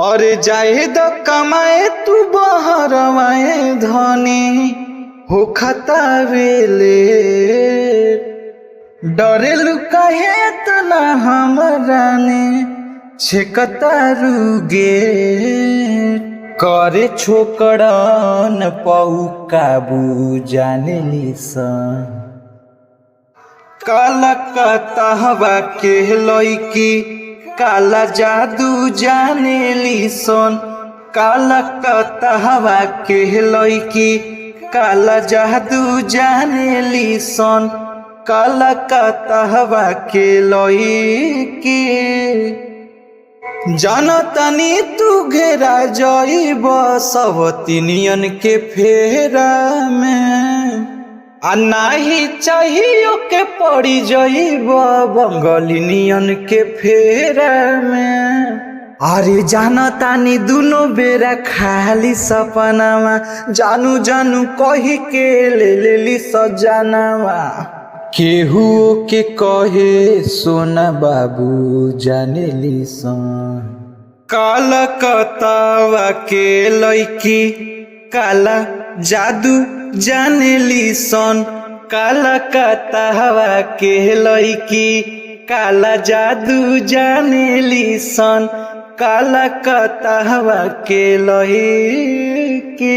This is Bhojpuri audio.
और जाए द कमाए तू बहरवाए धनी हो खतावेले डरे लुकाहे तना हमरा ने छेकतारुगे करे छोकड़न पौ काबू जाने सन काला कतहवा के लईकी काला जादू जाने सन काला कतहवा के लईकी काला जादू जाने सन काला कतहवा के लईकी जनतनी तू घेरा जइब सवतिनियन के फेरा में आ नाही चाहिए के पड़ी जइब बंगलिनियन के फेरा में। अरे जानतानी दुनो बेरा खाली सपनावा जानू जानू कही के ले लेली सजनावा केहू के कहे सोना बाबू जानेली सन काला कतावा के लईकी काला जादू जानेली सन काला कतावा के लईकी काला जादू जानेली सन काला कतावा के लईकी।